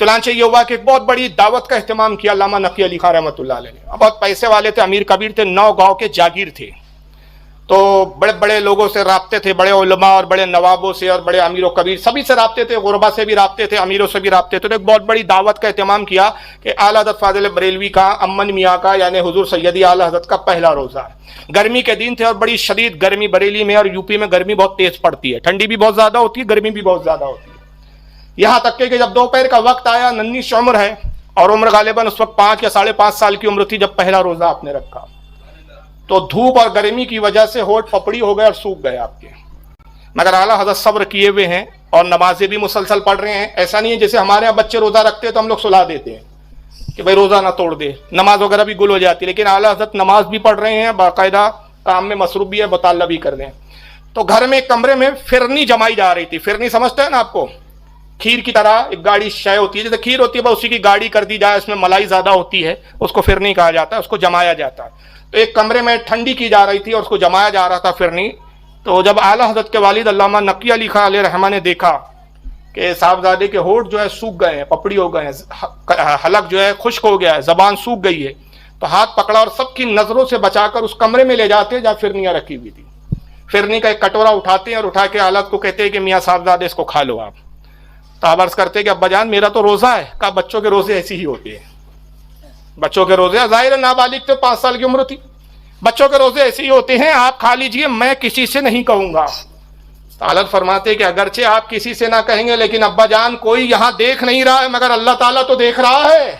چنانچہ یہ ہوا کہ ایک بہت بڑی دعوت کا اہتمام کیا علامہ نقی علی خان رحمۃ اللہ علیہ نے. بہت پیسے والے تھے, امیر کبیر تھے, 9 گاؤں کے جاگیر تھے, تو بڑے بڑے لوگوں سے رابطے تھے, بڑے علماء اور بڑے نوابوں سے اور بڑے امیر و کبیر سبھی سے رابطے تھے, غربا سے بھی رابطے تھے, امیروں سے بھی رابطے تھے. تو ایک بہت بڑی دعوت کا اہتمام کیا کہ اعلیٰ حضرت فاضل بریلوی کا, امن میاں کا, یعنی حضور سیدی اعلیٰ حضرت کا پہلا روزہ. گرمی کے دن تھے اور بڑی شدید گرمی بریلی میں اور یوپی میں گرمی بہت تیز پڑتی ہے, ٹھنڈی بھی بہت زیادہ ہوتی ہے, گرمی بھی بہت زیادہ ہوتی ہے. یہاں تک کہ جب دوپہر کا وقت آیا, ننھی سی عمر ہے اور عمر غالباً اس وقت 5 یا 5.5 سال کی عمر تھی جب پہلا روزہ آپ نے رکھا, تو دھوپ اور گرمی کی وجہ سے ہونٹ پپڑی ہو گئے اور سوکھ گئے آپ کے. مگر اعلیٰ حضرت صبر کیے ہوئے ہیں اور نمازیں بھی مسلسل پڑھ رہے ہیں. ایسا نہیں ہے جیسے ہمارے یہاں بچے روزہ رکھتے ہیں تو ہم لوگ سلا دیتے ہیں کہ بھائی روزہ نہ توڑ دے, نماز وغیرہ بھی گل ہو جاتی ہے. لیکن اعلیٰ حضرت نماز بھی پڑھ رہے ہیں, باقاعدہ کام میں مصروف بھی ہے, مطالعہ بھی کر رہے ہیں. تو گھر میں ایک کمرے میں فرنی جمائی جا رہی تھی. فرنی سمجھتے ہیں نا آپ کو, کھیر کی طرح ایک گاڑی شے ہوتی ہے, جیسے کھیر ہوتی ہے بس اسی کی گاڑی کر دی جائے, اس میں ملائی زیادہ ہوتی ہے, اس کو فرنی کہا جاتا ہے, اس کو جمایا جاتا ہے. تو ایک کمرے میں ٹھنڈی کی جا رہی تھی اور اس کو جمایا جا رہا تھا فرنی. تو جب اعلیٰ حضرت کے والد علامہ نقی علی خان علیہ رحمہ نے دیکھا کہ صاحبزادے کے ہونٹ جو ہے سوکھ گئے ہیں, پپڑی ہو گئے ہیں, حلق جو ہے خشک ہو گیا ہے, زبان سوکھ گئی ہے, تو ہاتھ پکڑا اور سب کی نظروں سے بچا کر اس کمرے میں لے جاتے جہاں فرنیاں رکھی ہوئی تھی. فرنی کا ایک کٹورا اٹھاتے ہیں اور اٹھا کے اعلیٰ کو کہتے ہیں کہ میاں صاحبزادے اس کو کھا لو آپ. تو آپ عرض کرتے کہ ابا جان میرا تو روزہ ہے. کہا بچوں کے روزے ایسی ہی ہوتے ہیں, بچوں کے روزے, ظاہر نابالغ تھے, 5 سال کی عمر تھی, بچوں کے روزے ایسے ہی ہوتے ہیں, آپ کھا لیجئے, میں کسی سے نہیں کہوں گا. حضرت فرماتے کہ اگرچہ آپ کسی سے نہ کہیں گے لیکن ابا جان کوئی یہاں دیکھ نہیں رہا ہے مگر اللہ تعالیٰ تو دیکھ رہا ہے.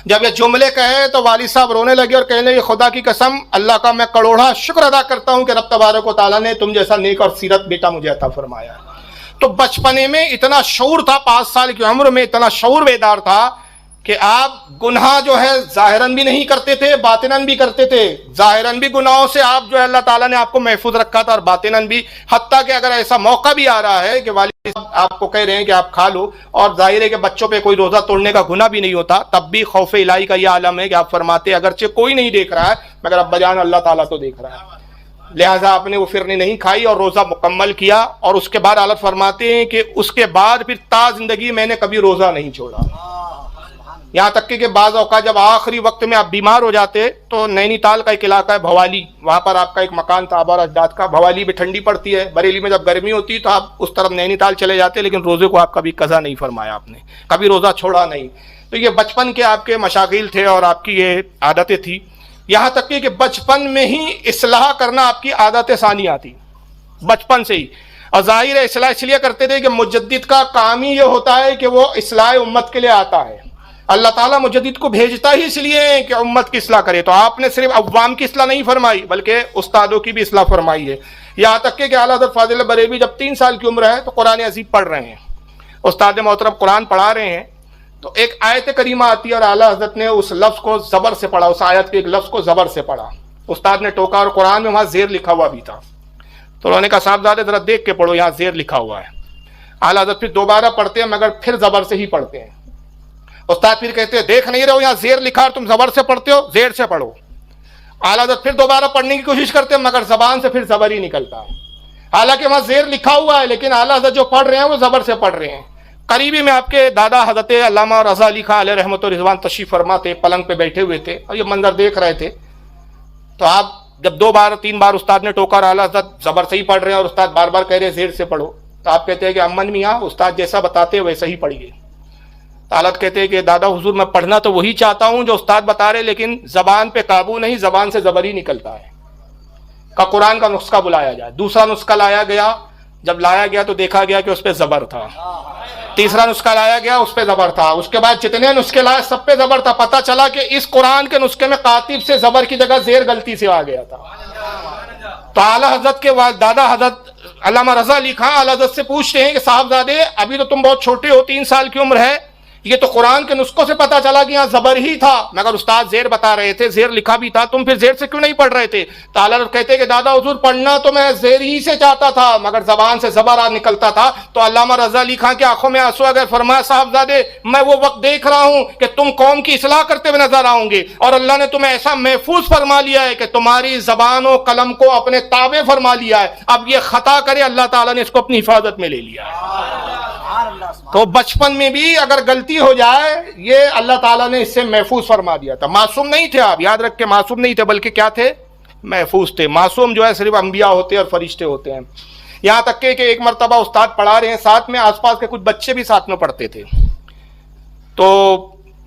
جب یہ جملے کہے تو والد صاحب رونے لگے اور کہنے لگے خدا کی قسم اللہ کا میں کروڑا شکر ادا کرتا ہوں کہ رب تبارک و تعالیٰ نے تم جیسا نیک اور سیرت بیٹا مجھے عطا فرمایا. تو بچپنے میں اتنا شعور تھا, 5 سال کی عمر میں اتنا شعور بیدار تھا کہ آپ گناہ جو ہے ظاہراً بھی نہیں کرتے تھے, باطناً بھی کرتے تھے. ظاہراً بھی گناہوں سے آپ جو ہے اللہ تعالیٰ نے آپ کو محفوظ رکھا تھا اور باطناً بھی, حتیٰ کہ اگر ایسا موقع بھی آ رہا ہے کہ والد صاحب آپ کو کہہ رہے ہیں کہ آپ کھا لو اور ظاہر ہے کہ بچوں پہ کوئی روزہ توڑنے کا گناہ بھی نہیں ہوتا, تب بھی خوف الہی کا یہ عالم ہے کہ آپ فرماتے اگرچہ کوئی نہیں دیکھ رہا ہے مگر ابا جان اللہ تعالیٰ تو دیکھ رہا ہے. لہٰذا آپ نے وہ فرنی نہیں کھائی اور روزہ مکمل کیا. اور اس کے بعد حضرت فرماتے ہیں کہ اس کے بعد پھر تا زندگی میں نے کبھی روزہ نہیں چھوڑا. یہاں تک کہ بعض اوقات جب آخری وقت میں آپ بیمار ہو جاتے تو نینی تال کا ایک علاقہ ہے بھوالی, وہاں پر آپ کا ایک مکان تھا آبا اور اجداد کا. بھوالی میں ٹھنڈی پڑتی ہے, بریلی میں جب گرمی ہوتی ہے تو آپ اس طرف نینی تال چلے جاتے, لیکن روزے کو آپ کبھی قضا نہیں فرمایا, آپ نے کبھی روزہ چھوڑا نہیں. تو یہ بچپن کے آپ کے مشاغل تھے اور آپ کی یہ عادتیں تھیں. یہاں تک کہ بچپن میں ہی اصلاح کرنا آپ کی عادت ثانیہ تھی, بچپن سے ہی. اور ظاہر ہے اصلاح اس لیے کرتے تھے کہ مجدد کا کام ہی یہ ہوتا ہے کہ وہ اصلاح امت کے لیے آتا ہے. اللہ تعالیٰ مجدد کو بھیجتا ہی اس لیے کہ امت کی اصلاح کرے. تو آپ نے صرف عوام کی اصلاح نہیں فرمائی بلکہ استادوں کی بھی اصلاح فرمائی ہے. یہاں تک کہ اعلیٰ حضرت فاضل بریلوی جب 3 سال کی عمر ہے تو قرآن عظیم پڑھ رہے ہیں, استاد محترم قرآن پڑھا رہے ہیں, تو ایک آیت کریمہ آتی ہے اور اعلیٰ حضرت نے اس لفظ کو زبر سے پڑھا, اس آیت کے ایک لفظ کو زبر سے پڑھا. استاد نے ٹوکا اور قرآن میں وہاں زیر لکھا ہوا بھی تھا, تو انہوں نے کہا صاحبزادے ذرا دیکھ کے پڑھو یہاں زیر لکھا ہوا ہے. اعلیٰ حضرت پھر دوبارہ پڑھتے ہیں مگر پھر زبر سے ہی پڑھتے ہیں. استاد پھر کہتے ہیں دیکھ نہیں رہے ہو یہاں زیر لکھا اور تم زبر سے پڑھتے ہو, زیر سے پڑھو. اعلیٰ حضرت پھر دوبارہ پڑھنے کی کوشش کرتے ہیں مگر زبان سے پھر زبر ہی نکلتا ہے. حالانکہ وہاں زیر لکھا ہوا ہے لیکن اعلیٰ حضرت جو پڑھ رہے ہیں وہ زبر سے پڑھ رہے ہیں. قریبی میں آپ کے دادا حضرت علامہ رضا علی خان علیہ رحمۃ و رضوان تشریف فرما تھے, پلنگ پہ بیٹھے ہوئے تھے اور یہ منظر دیکھ رہے تھے. تو آپ جب 2 بار 3 بار استاد نے ٹوکا اور اعلیٰ حضرت زبر سے ہی پڑھ رہے ہیں اور استاد بار بار کہہ رہے ہیں زیر سے پڑھو, تو آپ کہتے ہیں کہ امن میاں استاد جیسا بتاتے ویسا ہی پڑھیے. حالت کہتے ہیں کہ دادا حضور میں پڑھنا تو وہی چاہتا ہوں جو استاد بتا رہے, لیکن زبان پہ قابو نہیں, زبان سے زبر ہی نکلتا ہے. کا قرآن کا نسخہ بلایا جائے. دوسرا نسخہ لایا گیا, جب لایا گیا تو دیکھا گیا کہ اس پہ زبر تھا. تیسرا نسخہ لایا گیا, اس پہ زبر تھا. اس کے بعد جتنے نسخے لائے سب پہ زبر تھا. پتہ چلا کہ اس قرآن کے نسخے میں قاطب سے زبر کی جگہ زیر غلطی سے آ گیا تھا. تو اعلیٰ حضرت کے دادا حضرت علامہ رضا علی خان اعلیٰ حضرت سے پوچھتے ہیں کہ صاحبزادے ابھی تو تم بہت چھوٹے ہو, 3 سال کی عمر ہے, یہ تو قرآن کے نسخوں سے پتا چلا کہ یہاں زبر ہی تھا مگر استاد زیر بتا رہے تھے, زیر لکھا بھی تھا, تم پھر زیر سے کیوں نہیں پڑھ رہے تھے؟ تو اعلیٰ حضرت کہتے کہ دادا حضور پڑھنا تو میں زیر ہی سے چاہتا تھا مگر زبان سے زبر نکلتا تھا. تو علامہ رضا علی خان کی آنکھوں میں آنسو آ گئے. فرمایا صاحبزادے میں وہ وقت دیکھ رہا ہوں کہ تم قوم کی اصلاح کرتے ہوئے نظر آؤ گے اور اللہ نے تمہیں ایسا محفوظ فرما لیا ہے کہ تمہاری زبان و قلم کو اپنے تابع فرما لیا ہے. اب یہ خطا کرے اللہ تعالیٰ نے اس کو اپنی حفاظت میں لے لیا ہے. تو بچپن میں بھی اگر غلطی ہو جائے یہ اللہ تعالیٰ نے اس سے محفوظ فرما دیا تھا. معصوم نہیں تھے آپ، یاد رکھ کے، معصوم نہیں تھے بلکہ کیا تھے؟ محفوظ تھے. معصوم جو ہے صرف انبیاء ہوتے ہیں اور فرشتے ہوتے ہیں. یہاں تک کہ ایک مرتبہ استاد پڑھا رہے ہیں، ساتھ میں آس پاس کے کچھ بچے بھی ساتھ میں پڑھتے تھے، تو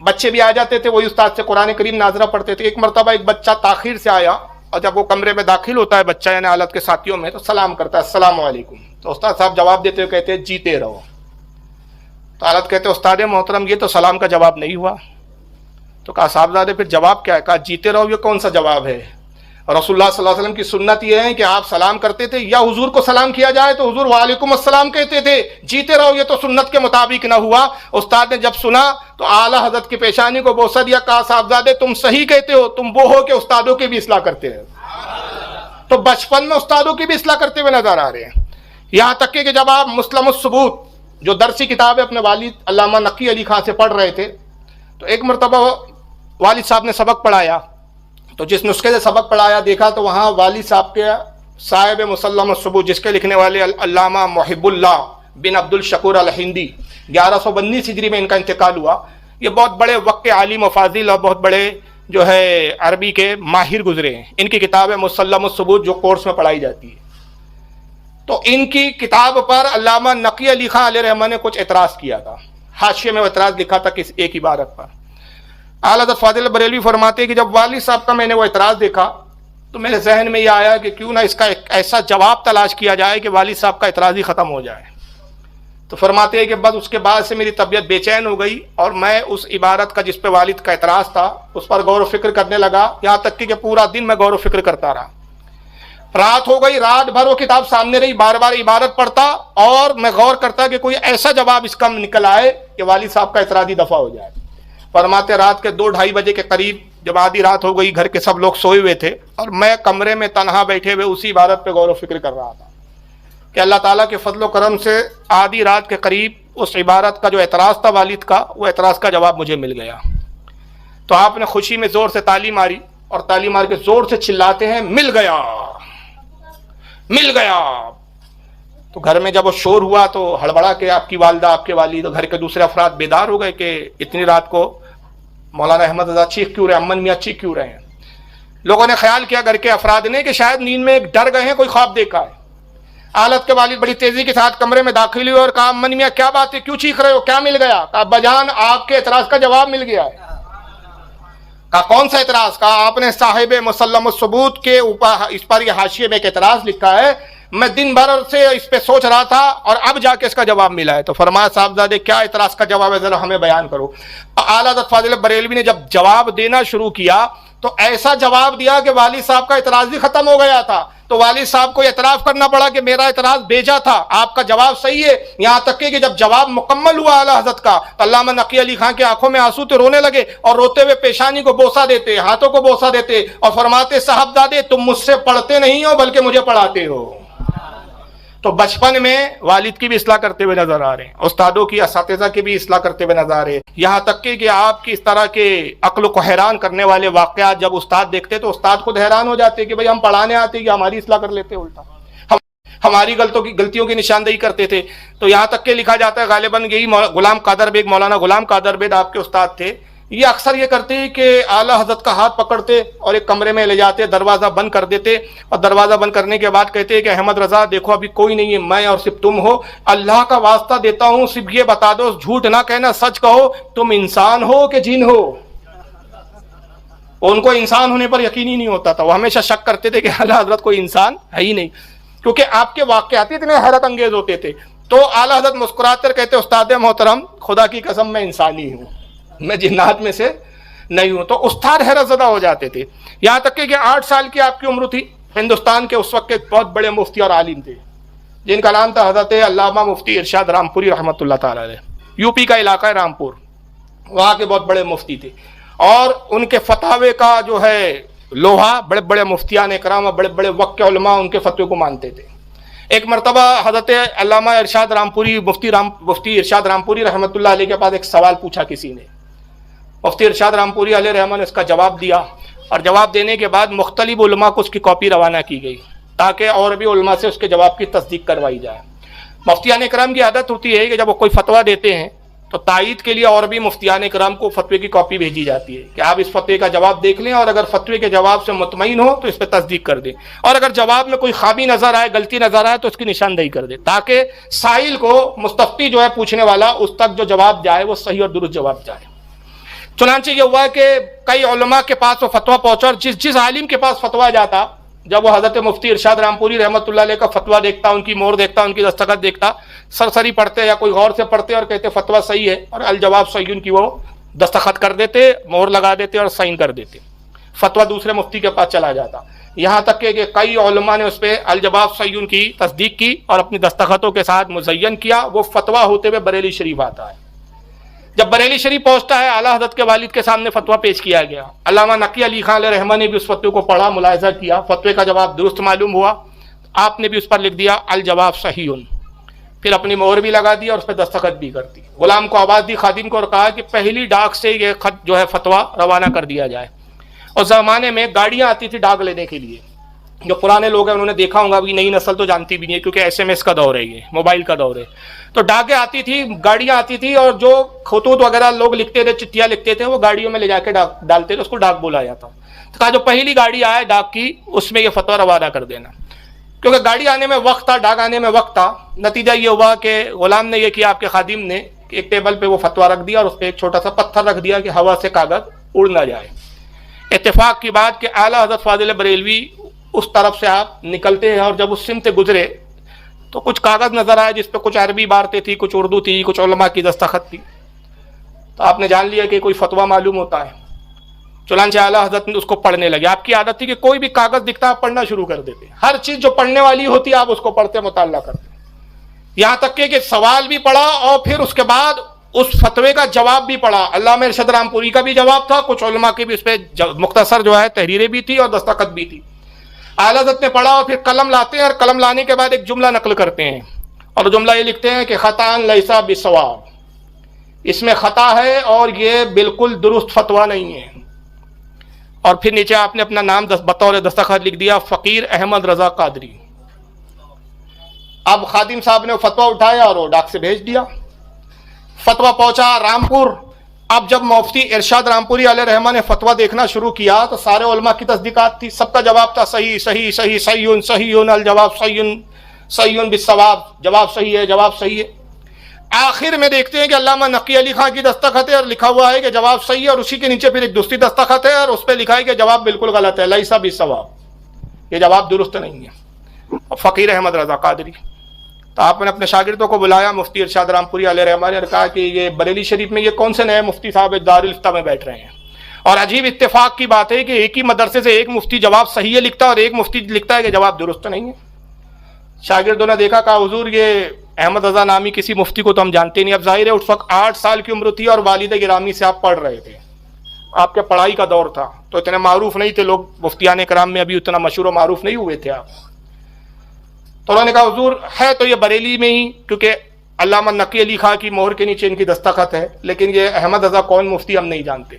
بچے بھی آ جاتے تھے، وہی استاد سے قرآن کریم ناظرہ پڑھتے تھے. ایک مرتبہ ایک بچہ تاخیر سے آیا، اور جب وہ کمرے میں داخل ہوتا ہے بچہ یعنی حالت کے ساتھیوں میں، تو سلام کرتا ہے، السلام علیکم. تو استاد صاحب جواب دیتے ہوئے کہتے ہیں جیتے رہو. تو حالت کہتے ہیں استاد محترم یہ تو سلام کا جواب نہیں ہوا. تو کہا صاحبزادے پھر جواب کیا ہے؟ کہا جیتے رہو یہ کون سا جواب ہے؟ رسول اللہ صلی اللہ علیہ وسلم کی سنت یہ ہے کہ آپ سلام کرتے تھے، یا حضور کو سلام کیا جائے تو حضور وعلیکم السلام کہتے تھے. جیتے رہو یہ تو سنت کے مطابق نہ ہوا. استاد نے جب سنا تو اعلیٰ حضرت کی پیشانی کو بوسہ دیا، کہا صاحبزادے تم صحیح کہتے ہو، تم وہ ہو کہ استادوں کی بھی اصلاح کرتے ہیں. تو بچپن میں استادوں کی بھی اصلاح کرتے ہوئے نظر آ رہے ہیں. یہاں تک کہ جب آپ مسلم الثبوت جو درسی کتاب ہے اپنے والد علامہ نقی علی خان سے پڑھ رہے تھے، تو ایک مرتبہ والد صاحب نے سبق پڑھایا، تو جس نسخے سے سبق پڑھایا دیکھا تو وہاں والد صاحب کے صاحب مسلم الثبوت جس کے لکھنے والے علامہ محب اللہ بن عبد الشکور الہندی 1119 ہجری میں ان کا انتقال ہوا. یہ بہت بڑے وقت کے عالم و فاضل اور بہت بڑے جو ہے عربی کے ماہر گزرے ہیں. ان کی کتاب ہے مسلم الثبوت جو کورس میں پڑھائی جاتی ہے. تو ان کی کتاب پر علامہ نقی علی خان علیہ رحمہ نے کچھ اعتراض کیا تھا. حاشیے میں وہ اعتراض لکھا تھا کس ایک عبارت پر. اعلیٰ حضرت فاضل بریلوی فرماتے ہیں کہ جب والد صاحب کا میں نے وہ اعتراض دیکھا تو میرے ذہن میں یہ آیا کہ کیوں نہ اس کا ایک ایسا جواب تلاش کیا جائے کہ والد صاحب کا اعتراض ہی ختم ہو جائے. تو فرماتے ہیں کہ بس اس کے بعد سے میری طبیعت بے چین ہو گئی اور میں اس عبارت کا جس پہ والد کا اعتراض تھا اس پر غور و فکر کرنے لگا. یہاں تک کہ پورا دن میں غور و فکر کرتا رہا. رات ہو گئی، رات بھر وہ کتاب سامنے رہی، بار بار عبارت پڑھتا اور میں غور کرتا کہ کوئی ایسا جواب اس کا نکل آئے کہ والد صاحب کا اعتراض ہی دفع ہو جائے. فرماتے رات کے 2-2:30 بجے کے قریب جب آدھی رات ہو گئی، گھر کے سب لوگ سوئے ہوئے تھے اور میں کمرے میں تنہا بیٹھے ہوئے اسی عبارت پہ غور و فکر کر رہا تھا کہ اللہ تعالیٰ کے فضل و کرم سے آدھی رات کے قریب اس عبارت کا جو اعتراض تھا والد کا، وہ اعتراض کا جواب مجھے مل گیا. تو آپ نے خوشی میں زور سے تالی ماری اور تالی مار کے زور سے چلاتے ہیں مل گیا مل گیا. تو گھر میں جب وہ شور ہوا تو ہڑبڑا کے آپ کی والدہ آپ کے والد اور گھر کے دوسرے افراد بیدار ہو گئے کہ اتنی رات کو مولانا احمد رضا چیخ کیوں رہے ہیں، امن میاں چیخ کیوں رہے ہیں. لوگوں نے خیال کیا گھر کے افراد نے کہ شاید نیند میں ڈر گئے ہیں، کوئی خواب دیکھا ہے. حالت کے والد بڑی تیزی کے ساتھ کمرے میں داخل ہوئے اور کہا امن میاں کیا بات ہے، کیوں چیخ رہے ہو، کیا مل گیا؟ کہا ابا جان آپ کے اعتراض کا جواب مل گیا ہے. کہا کون سا اعتراض؟ کہا آپ نے صاحب مسلم الثبوت کے اوپر اس پر یہ حاشیے میں ایک اعتراض لکھا ہے، میں دن بھر سے اس پہ سوچ رہا تھا اور اب جا کے اس کا جواب ملا ہے. تو فرمایا صاحبزادے کیا اعتراض کا جواب ہے، ذرا ہمیں بیان کرو. اعلیٰ حضرت فاضل بریلوی نے جب جواب دینا شروع کیا تو ایسا جواب دیا کہ والد صاحب کا اعتراض ہی ختم ہو گیا تھا. تو والد صاحب کو اعتراف کرنا پڑا کہ میرا اعتراض بھیجا تھا، آپ کا جواب صحیح ہے. یہاں تک کہ جب جواب مکمل ہوا اعلیٰ حضرت کا تو علامہ نقی علی خان کی آنکھوں میں آنسو تھے، رونے لگے اور روتے ہوئے پیشانی کو بوسہ دیتے، ہاتھوں کو بوسہ دیتے اور فرماتے صاحبزادے تم مجھ سے پڑھتے نہیں ہو بلکہ مجھے پڑھاتے ہو. تو بچپن میں والد کی بھی اصلاح کرتے ہوئے نظر آ رہے ہیں، استادوں کی، اساتذہ کی بھی اصلاح کرتے ہوئے نظر آ رہے ہیں. یہاں تک کہ آپ کی اس طرح کے عقل کو حیران کرنے والے واقعات جب استاد دیکھتے تو استاد خود حیران ہو جاتے کہ بھئی ہم پڑھانے آتے کہ ہماری اصلاح کر لیتے، الٹا ہماری غلطیوں کی نشاندہی کرتے تھے. تو یہاں تک کہ لکھا جاتا ہے غالباً یہی غلام قادر بیگ، مولانا غلام قادر بیگ آپ کے استاد تھے، یہ اکثر یہ کرتے کہ اعلیٰ حضرت کا ہاتھ پکڑتے اور ایک کمرے میں لے جاتے، دروازہ بند کر دیتے اور دروازہ بند کرنے کے بعد کہتے کہ احمد رضا دیکھو ابھی کوئی نہیں ہے، میں اور صرف تم ہو، اللہ کا واسطہ دیتا ہوں صرف یہ بتا دو، جھوٹ نہ کہنا، سچ کہو، تم انسان ہو کہ جن ہو. ان کو انسان ہونے پر یقین ہی نہیں ہوتا تھا، وہ ہمیشہ شک کرتے تھے کہ اعلیٰ حضرت کوئی انسان ہے ہی نہیں، کیونکہ آپ کے واقعات اتنے حیرت انگیز ہوتے تھے. تو اعلیٰ حضرت مسکراتے کر کہتے استاد محترم خدا کی قسم میں انسانی ہوں، میں جنات میں سے نہیں ہوں. تو استاد حیرت زدہ ہو جاتے تھے. یہاں تک کہ 8 سال کی آپ کی عمر تھی. ہندوستان کے اس وقت کے بہت بڑے مفتی اور عالم تھے جن کا نام تھا حضرت علامہ مفتی ارشاد رامپوری رحمۃ اللہ تعالی علیہ. یو پی کا علاقہ ہے رامپور، وہاں کے بہت بڑے مفتی تھے اور ان کے فتاوے کا جو ہے لوہا بڑے بڑے مفتیان اکرام اور بڑے بڑے وقت کے علماء ان کے فتوے کو مانتے تھے. ایک مرتبہ حضرت علامہ ارشاد رامپوری مفتی ارشاد رامپوری رحمۃ اللہ علیہ کے پاس ایک سوال پوچھا کسی نے. مفتی ارشاد رامپوری علیہ رحمہ نے اس کا جواب دیا اور جواب دینے کے بعد مختلف علماء کو اس کی کاپی روانہ کی گئی تاکہ اور بھی علماء سے اس کے جواب کی تصدیق کروائی جائے. مفتیان کرام کی عادت ہوتی ہے کہ جب وہ کوئی فتویٰ دیتے ہیں تو تائید کے لیے اور بھی مفتیان کرام کو فتوے کی کاپی بھیجی جاتی ہے کہ آپ اس فتوے کا جواب دیکھ لیں اور اگر فتوے کے جواب سے مطمئن ہو تو اس پہ تصدیق کر دیں، اور اگر جواب میں کوئی خامی نظر آئے، غلطی نظر آئے تو اس کی نشاندہی کر دیں، تاکہ سائل کو، مستفتی جو ہے پوچھنے والا، اس تک جو جواب جائے وہ صحیح اور درست جواب جائے۔ چنانچہ یہ ہوا کہ کئی علماء کے پاس وہ فتویٰ پہنچا، اور جس عالم کے پاس فتویٰ جاتا، جب وہ حضرت مفتی ارشاد رامپوری رحمۃ اللہ علیہ کا فتویٰ دیکھتا، ان کی مہر دیکھتا، ان کی دستخط دیکھتا، سرسری پڑھتے یا کوئی غور سے پڑھتے اور کہتے فتویٰ صحیح ہے، اور الجواب صحیح ان کی وہ دستخط کر دیتے، مہر لگا دیتے اور سائن کر دیتے، فتویٰ دوسرے مفتی کے پاس چلا جاتا، یہاں تک کہ کئی علماء نے اس پہ الجواب صحیح ان کی تصدیق کی اور اپنی دستخطوں کے ساتھ مزین کیا۔ وہ فتویٰ ہوتے ہوئے بریلی شریف آتا ہے۔ جب بریلی شریف پہنچتا ہے، اعلیٰ حضرت کے والد کے سامنے فتویٰ پیش کیا گیا، علامہ نقی علی خان علیہ رحمہ نے بھی اس فتوے کو پڑھا، ملاحظہ کیا، فتوے کا جواب درست معلوم ہوا، آپ نے بھی اس پر لکھ دیا الجواب صحیح، پھر اپنی مہر بھی لگا دی اور اس پہ دستخط بھی کر دی۔ غلام کو آواز دی، خادم کو، اور کہا کہ پہلی ڈاک سے یہ خط جو ہے فتویٰ روانہ کر دیا جائے۔ اور زمانے میں گاڑیاں آتی تھی ڈاک لینے کے لیے، جو پرانے لوگ ہیں انہوں نے دیکھا ہوگا، ابھی نئی نسل تو جانتی بھی نہیں ہے کیونکہ ایس ایم ایس کا دور ہے، یہ موبائل کا دور ہے، تو ڈاکیں آتی تھی، گاڑیاں آتی تھی، اور جو خطوط وغیرہ لوگ لکھتے تھے، چٹھیاں لکھتے تھے، وہ گاڑیوں میں لے جا کے ڈالتے تھے، اس کو ڈاک بولا جاتا۔ تو کہا جو پہلی گاڑی آئے ڈاک کی، اس میں یہ فتویٰ روانہ کر دینا، کیونکہ گاڑی آنے میں وقت تھا، ڈاک آنے میں وقت تھا۔ نتیجہ یہ ہوا کہ غلام نے یہ کیا، آپ کے خادم نے ایک ٹیبل پہ وہ فتویٰ رکھ دیا اور اس پہ ایک چھوٹا سا پتھر رکھ دیا کہ ہوا سے کاغذ اڑ نہ جائے۔ اتفاق کی بات کہ اعلیٰ حضرت فاضل بریلوی اس طرف سے آپ نکلتے ہیں، اور جب اس سمت گزرے تو کچھ کاغذ نظر آئے جس پہ کچھ عربی عبارتیں تھی، کچھ اردو تھی، کچھ علماء کی دستخط تھی، تو آپ نے جان لیا کہ کوئی فتویٰ معلوم ہوتا ہے۔ چنانچہ اعلیٰ حضرت نے اس کو پڑھنے لگے۔ آپ کی عادت تھی کہ کوئی بھی کاغذ دکھتا آپ پڑھنا شروع کر دیتے، ہر چیز جو پڑھنے والی ہوتی آپ اس کو پڑھتے، مطالعہ کرتے، یہاں تک کہ سوال بھی پڑھا اور پھر اس کے بعد اس فتوے کا جواب بھی پڑھا۔ علامہ ارشاد رامپوری کا بھی جواب تھا، کچھ علماء کی بھی اس پہ مختصر جو ہے تحریریں بھی تھی اور دستخط بھی تھی۔ اعلیٰ حضرت نے پڑھا اور پھر قلم لاتے ہیں، اور قلم لانے کے بعد ایک جملہ نقل کرتے ہیں، اور جملہ یہ لکھتے ہیں کہ خطأ لیس بصواب، اس میں خطا ہے اور یہ بالکل درست فتویٰ نہیں ہے۔ اور پھر نیچے آپ نے اپنا نام بطور دستخط لکھ دیا، فقیر احمد رضا قادری۔ اب خادم صاحب نے فتویٰ اٹھایا اور وہ ڈاک سے بھیج دیا۔ فتویٰ پہنچا رامپور۔ اب جب مفتی ارشاد رامپوری علیہ رحمہ نے فتویٰ دیکھنا شروع کیا تو سارے علماء کی تصدیقات تھی، سب کا جواب تھا صحیح صحیح صحیح صحیح صحیح، الجواب صحیح صحیح بالصواب، جواب صحیح ہے، جواب صحیح ہے۔ آخر میں دیکھتے ہیں کہ علامہ نقی علی خان کی دستخط ہے اور لکھا ہوا ہے کہ جواب صحیح ہے، اور اسی کے نیچے پھر ایک دوسری دستخط ہے اور اس پہ لکھا ہے کہ جواب بالکل غلط ہے، لیس بالصواب، یہ جواب درست نہیں ہے۔ فقیر احمد رضا قادری۔ تو آپ نے اپنے شاگردوں کو بلایا، مفتی ارشاد رامپوری علیہ رحمہ نے کہا کہ یہ بریلی شریف میں یہ کون سے نئے مفتی صاحب دارالفتہ میں بیٹھ رہے ہیں، اور عجیب اتفاق کی بات ہے کہ ایک ہی مدرسے سے ایک مفتی جواب صحیح ہے لکھتا ہے اور ایک مفتی لکھتا ہے کہ جواب درست نہیں ہے۔ شاگردوں نے دیکھا، کہا حضور یہ احمد رضا نامی کسی مفتی کو تو ہم جانتے نہیں۔ اب ظاہر ہے اس وقت 8 سال کی عمر تھی اور والد گرامی سے آپ پڑھ رہے تھے، آپ کے پڑھائی کا دور تھا، تو اتنے معروف نہیں تھے لوگ، مفتیان کرام میں ابھی اتنا مشہور و معروف نہیں ہوئے تھے آپ۔ تو انہوں نے کہا حضور ہے تو یہ بریلی میں ہی، کیونکہ علامہ نقی علی خان کی مہر کے نیچے ان کی دستخط ہے، لیکن یہ احمد رضا کون مفتی ہم نہیں جانتے۔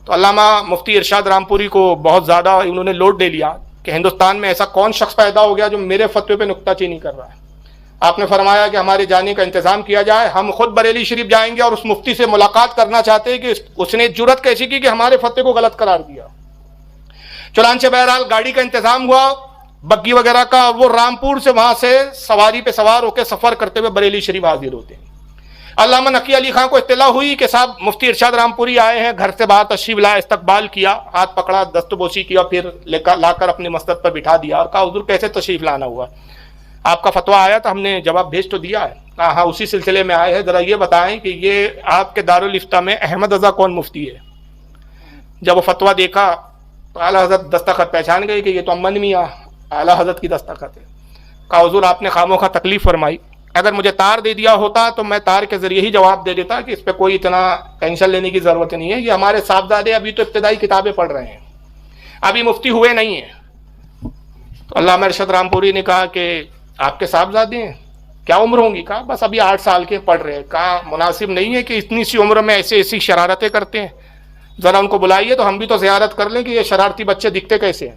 تو علامہ مفتی ارشاد رامپوری کو بہت زیادہ انہوں نے لوڈ دے لیا کہ ہندوستان میں ایسا کون شخص پیدا ہو گیا جو میرے فتوے پہ نکتہ چینی کر رہا ہے۔ آپ نے فرمایا کہ ہمارے جانے کا انتظام کیا جائے، ہم خود بریلی شریف جائیں گے اور اس مفتی سے ملاقات کرنا چاہتے ہیں کہ اس نے جرت کیسی کی کہ ہمارے فتوے کو غلط قرار دیا۔ چنانچہ بہرحال گاڑی کا انتظام ہوا، بگی وغیرہ کا، وہ رامپور سے وہاں سے سواری پہ سوار ہو کے سفر کرتے ہوئے بریلی شریف حاضر ہوتے ہیں۔ علامہ نقی علی خان کو اطلاع ہوئی کہ صاحب مفتی ارشاد رامپوری آئے ہیں، گھر سے باہر تشریف لائے، استقبال کیا، ہاتھ پکڑا، دستبوسی کیا، پھر لا کر اپنی مسند پر بٹھا دیا اور کہا حضور کیسے تشریف لانا ہوا، آپ کا فتویٰ آیا تھا، ہم نے جواب بھیج تو دیا ہے۔ کہا ہاں اسی سلسلے میں آئے ہیں، ذرا یہ بتائیں کہ یہ آپ کے دارالفتہ میں احمد رضا کون مفتی ہے؟ جب وہ فتویٰ دیکھا تو اعلیٰ حضرت دستخط پہچان گئے کہ یہ تو امن میاں اعلیٰ حضرت کی دستخط ہے۔ کہا حضور آپ نے خاموں خواہ تکلیف فرمائی، اگر مجھے تار دے دیا ہوتا تو میں تار کے ذریعے ہی جواب دے دیتا کہ اس پہ کوئی اتنا ٹینشن لینے کی ضرورت نہیں ہے، یہ ہمارے صاحبزادے ابھی تو ابتدائی کتابیں پڑھ رہے ہیں، ابھی مفتی ہوئے نہیں ہیں۔ تو علامہ ارشاد رامپوری نے کہا کہ آپ کے صاحبزادے ہیں، کیا عمر ہوں گی؟ کہا بس ابھی 8 سال کے پڑھ رہے ہیں۔ کہا مناسب نہیں ہے کہ اتنی سی عمر میں ایسی شرارتیں کرتے ہیں، ذرا ان کو بلائیے تو ہم بھی تو زیارت کر لیں کہ یہ شرارتی بچے دکھتے کیسے ہیں۔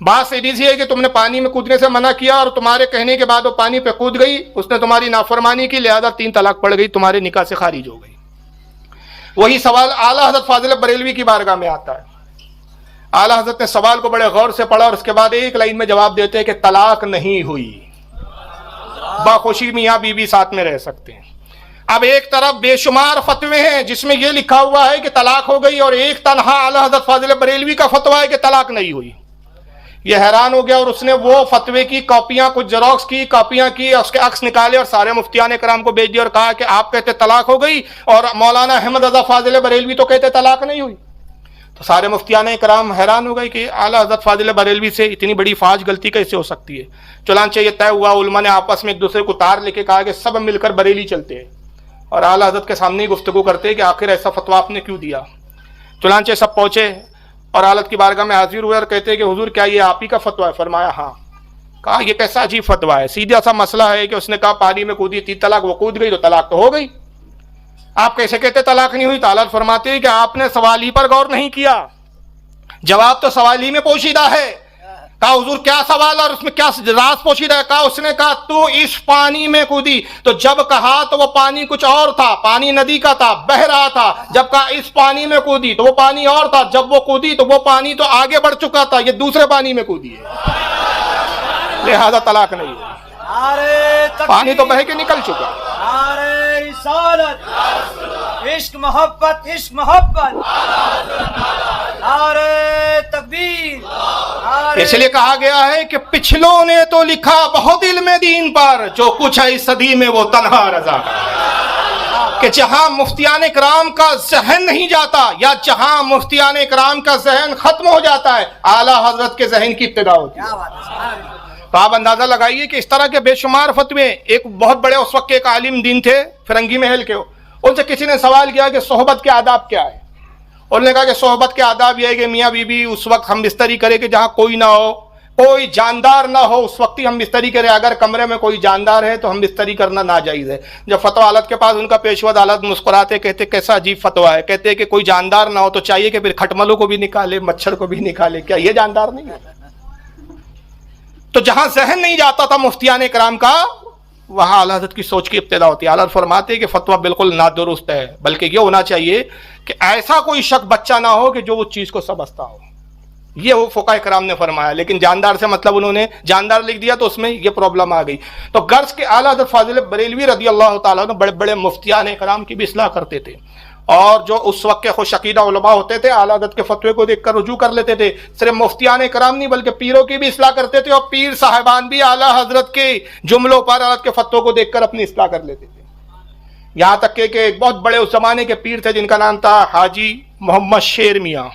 بات سیدھی سی ہے کہ تم نے پانی میں کودنے سے منع کیا اور تمہارے کہنے کے بعد وہ پانی پہ کود گئی، اس نے تمہاری نافرمانی کی، لہذا 3 طلاق پڑ گئی، تمہارے نکاح سے خارج ہو گئی۔ وہی سوال اعلیٰ حضرت فاضل بریلوی کی بارگاہ میں آتا ہے۔ اعلیٰ حضرت نے سوال کو بڑے غور سے پڑھا اور اس کے بعد ایک لائن میں جواب دیتے ہیں کہ طلاق نہیں ہوئی، باخوشی میاں بیوی ساتھ میں رہ سکتے ہیں۔ اب ایک طرف بے شمار فتوے ہیں جس میں یہ لکھا ہوا ہے کہ طلاق ہو گئی، اور ایک تنہا اعلیٰ حضرت فاضل بریلوی کا فتویٰ ہے کہ طلاق نہیں ہوئی۔ یہ حیران ہو گیا اور اس نے وہ فتوے کی کاپیاں کچھ زیروکس کی، کاپیاں کی، اس کے عکس نکالے اور سارے مفتیان کرام کو بھیج دیا اور کہا کہ آپ کہتے طلاق ہو گئی اور مولانا احمد رضا فاضل بریلوی تو کہتے طلاق نہیں ہوئی۔ تو سارے مفتیان کرام حیران ہو گئے کہ اعلیٰ حضرت فاضل بریلوی سے اتنی بڑی فاحش غلطی کیسے ہو سکتی ہے۔ چنانچہ یہ طے ہوا، علماء نے آپس میں ایک دوسرے کو تار لے کے کہا کہ سب مل کر بریلی چلتے ہیں اور اعلیٰ حضرت کے سامنے ہی گفتگو کرتے کہ آخر ایسا فتویٰ آپ نے کیوں دیا۔ چنانچہ سب پہنچے اور حالت کی بارگاہ میں حاضر ہوئے اور کہتے کہ حضور کیا یہ آپ ہی کا فتویٰ ہے؟ فرمایا ہاں۔ کہا یہ کیسا عجیب فتویٰ ہے، سیدھا سا مسئلہ ہے کہ اس نے کہا پانی میں کودی 3 طلاق، وہ کود گئی تو طلاق تو ہو گئی، آپ کیسے کہتے طلاق نہیں ہوئی؟ تعالیٰ فرماتے ہیں کہ آپ نے سوال ہی پر غور نہیں کیا، جواب تو سوال ہی میں پوشیدہ ہے۔ کہا حضور کیا سوال اور اس میں کیا راز پوشیدہ ہے؟ کہا اس نے کہا تو اس پانی میں کودی، تو جب کہا تو وہ پانی کچھ اور تھا، پانی ندی کا تھا، بہہ رہا تھا، جب کہا اس پانی میں کودی تو وہ پانی اور تھا، جب وہ کودی تو وہ پانی تو آگے بڑھ چکا تھا، یہ دوسرے پانی میں کودی ہے، لہذا طلاق نہیں ہے، پانی تو بہہ کے نکل چکا۔ عشق محبت، عشق محبت، نعرہ تکبیر۔ اس لیے کہا گیا ہے کہ پچھلوں نے تو لکھا بہت علم دین پر، جو کچھ ہے اس صدی میں وہ تنہا رضا کا۔ کہ جہاں مفتیان کرام کا ذہن نہیں جاتا یا جہاں مفتیان کرام کا ذہن ختم ہو جاتا ہے، اعلیٰ حضرت کے ذہن کی ابتدا ہوتی ہے۔ تو آپ اندازہ لگائیے کہ اس طرح کے بے شمار فتوے۔ ایک بہت بڑے اس وقت کے ایک عالم دین تھے فرنگی محل کے، ان سے کسی نے سوال کیا کہ صحبت کے آداب کیا ہے؟ انہوں نے کہا کہ صحبت کے آداب یہ ہے کہ میاں بیوی اس وقت ہم بستری کرے کہ جہاں کوئی نہ ہو، کوئی جاندار نہ ہو، اس وقت ہی ہم بستری کرے، اگر کمرے میں کوئی جاندار ہے تو ہم بستری کرنا ناجائز ہے۔ جب فتویٰ عدالت کے پاس ان کا پیش ہوا، عدالت مسکراتے کہتے کیسا عجیب فتویٰ ہے، کہتے کہ کوئی جاندار نہ ہو تو چاہیے کہ پھر کھٹملوں کو بھی نکالے، مچھر کو بھی نکالے، کیا یہ جاندار نہیں ہے؟ تو جہاں ذہن نہیں جاتا تھا مفتیان کرام کا، وہاں اعلیٰ حضرت کی سوچ کی ابتدا ہوتی ہے۔ اعلیٰ فرماتے کہ فتویٰ بالکل نادرست ہے، بلکہ یہ ہونا چاہیے کہ ایسا کوئی شخص بچہ نہ ہو کہ جو وہ چیز کو سمجھتا ہو، یہ وہ فقہاء کرام نے فرمایا۔ لیکن جاندار سے مطلب انہوں نے جاندار لکھ دیا تو اس میں یہ پرابلم آ گئی۔ تو غرض کے اعلیٰ حضرت فاضل بریلوی رضی اللہ تعالیٰ عنہ بڑے بڑے مفتیان کرام کی بھی اصلاح کرتے تھے، اور جو اس وقت کے خوش عقیدہ علماء ہوتے تھے اعلیٰ حضرت کے فتوے کو دیکھ کر رجوع کر لیتے تھے۔ صرف مفتیان کرام نہیں بلکہ پیروں کی بھی اصلاح کرتے تھے، اور پیر صاحبان بھی اعلیٰ حضرت کے جملوں پر اعلیٰ حضرت کے فتووں کو دیکھ کر اپنی اصلاح کر لیتے تھے۔ یہاں تک کہ ایک بہت بڑے اس زمانے کے پیر تھے جن کا نام تھا حاجی محمد شیر میاں،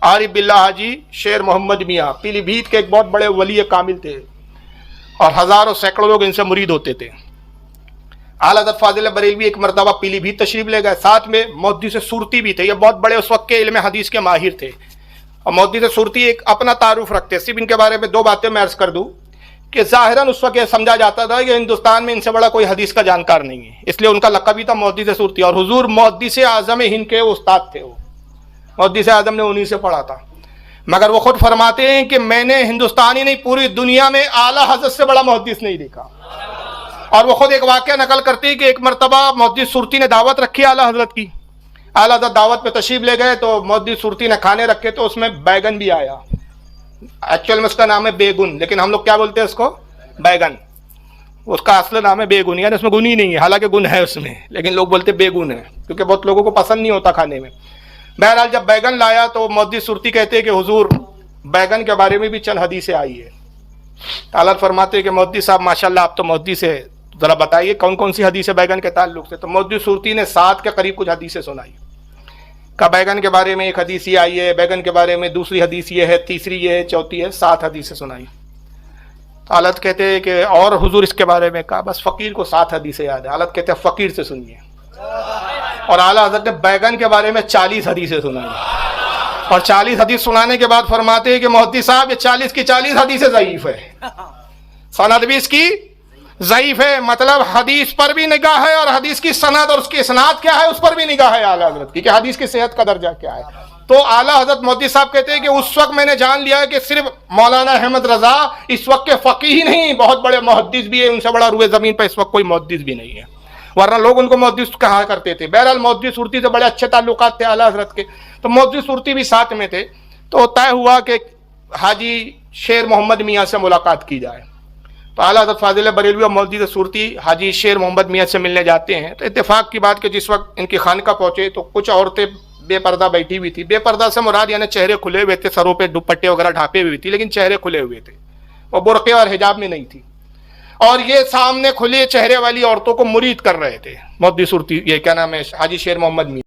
عارف باللہ حاجی شیر محمد میاں، پیلی بھیت کے ایک بہت بڑے ولی کامل تھے، اور ہزاروں سینکڑوں لوگ ان سے مرید ہوتے تھے۔ اعلیٰ حضرت فاضل بریلوی ایک مرتبہ پیلی بھیت تشریف لے گئے، ساتھ میں محدث صورتی بھی تھے، یہ بہت بڑے اس وقت کے علم حدیث کے ماہر تھے۔ اور محدث صورتی ایک اپنا تعارف رکھتے، صرف ان کے بارے میں 2 باتیں میں عرض کر دوں کہ ظاہراً اس وقت یہ سمجھا جاتا تھا کہ ہندوستان میں ان سے بڑا کوئی حدیث کا جانکار نہیں ہے، اس لیے ان کا لقب ہی تھا محدث صورتی، اور حضور محدث اعظم ہند کے استاد تھے، وہ محدث اعظم نے انہی سے پڑھا تھا۔ مگر وہ خود فرماتے ہیں کہ میں نے ہندوستان ہی نہیں پوری دنیا میں اعلیٰ حضرت سے بڑا محدث نہیں دیکھا۔ اور وہ خود ایک واقعہ نقل کرتے ہیں کہ ایک مرتبہ محدث صورتی نے دعوت رکھی اعلیٰ حضرت کی، اعلیٰ حضرت دعوت پہ تشریف لے گئے تو محدث صورتی نے کھانے رکھے تو اس میں بیگن بھی آیا، ایکچوئل میں اس کا نام ہے بیگن، لیکن ہم لوگ کیا بولتے ہیں اس کو؟ بیگن۔ اس کا اصل نام ہے بیگن، یعنی اس میں گن ہی نہیں ہے، حالانکہ گن ہے اس میں، لیکن لوگ بولتے بیگن ہے کیونکہ بہت لوگوں کو پسند نہیں ہوتا کھانے میں۔ بہرحال جب بیگن لایا تو محدث صورتی کہتے ہیں کہ حضور بیگن کے بارے میں بھی چند حدیثیں آئی ہے۔ اعلیٰ فرماتے ہیں کہ محدث صاحب ماشاءاللہ آپ تو محدث ہے، ذرا بتائیے کون کون سی حدیث ہے بیگن کے تعلق سے؟ تو محدث صورتی نے 7 کے قریب کچھ حدیثیں سنائی، کہا بیگن کے بارے میں ایک حدیث یہ آئی ہے، بیگن کے بارے میں دوسری حدیث یہ ہے، تیسری یہ ہے، چوتھی ہے، 7 حدیثیں سنائی۔ تو حالت کہتے ہیں کہ اور حضور اس کے بارے میں؟ کہا بس فقیر کو 7 حدیثیں یاد ہے۔ حالت کہتے ہیں فقیر سے سنیے، اور اعلیٰ حضرت نے بیگن کے بارے میں 40 حدیثیں سنائی، اور 40 حدیث سنانے کے بعد فرماتے ہیں کہ محدث صاحب یہ 40 کی 40 حدیثیں ضعیف ہے، سند بھی اس کی ضعیف ہے، مطلب حدیث پر بھی نگاہ ہے، اور حدیث کی سند اور اس کی اسناد کیا ہے اس پر بھی نگاہ ہے اعلیٰ حضرت کی کہ حدیث کی صحت کا درجہ کیا ہے۔ تو اعلیٰ حضرت مودودی صاحب کہتے ہیں کہ اس وقت میں نے جان لیا کہ صرف مولانا احمد رضا اس وقت کے فقیہ ہی نہیں، بہت بڑے محدث بھی ہیں، ان سے بڑا روئے زمین پہ اس وقت کوئی محدث بھی نہیں ہے، ورنہ لوگ ان کو محدث کہا کرتے تھے۔ بہرحال مودودی صورتی سے بڑے اچھے تعلقات تھے اعلیٰ حضرت کے، تو مودودی صورتی بھی ساتھ میں تھے۔ تو طے ہوا کہ حاجی شیر محمد میاں سے ملاقات کی جائے، تو اعلیٰ حضرت فاضل بریلوی اور مودودی صورتی حاجی شیر محمد میاں سے ملنے جاتے ہیں۔ تو اتفاق کی بات کہ جس وقت ان کی خانقاہ پہنچے تو کچھ عورتیں بے پردہ بیٹھی ہوئی تھی۔ بے پردہ سے مراد یعنی چہرے کھلے ہوئے تھے، سروں پہ دوپٹے وغیرہ ڈھانپے ہوئے تھی، لیکن چہرے کھلے ہوئے تھے، وہ برقعے اور حجاب میں نہیں تھی، اور یہ سامنے کھلے چہرے والی عورتوں کو مرید کر رہے تھے مودودی صورتی، یہ کیا نام ہے، حاجی شیر محمد میاں۔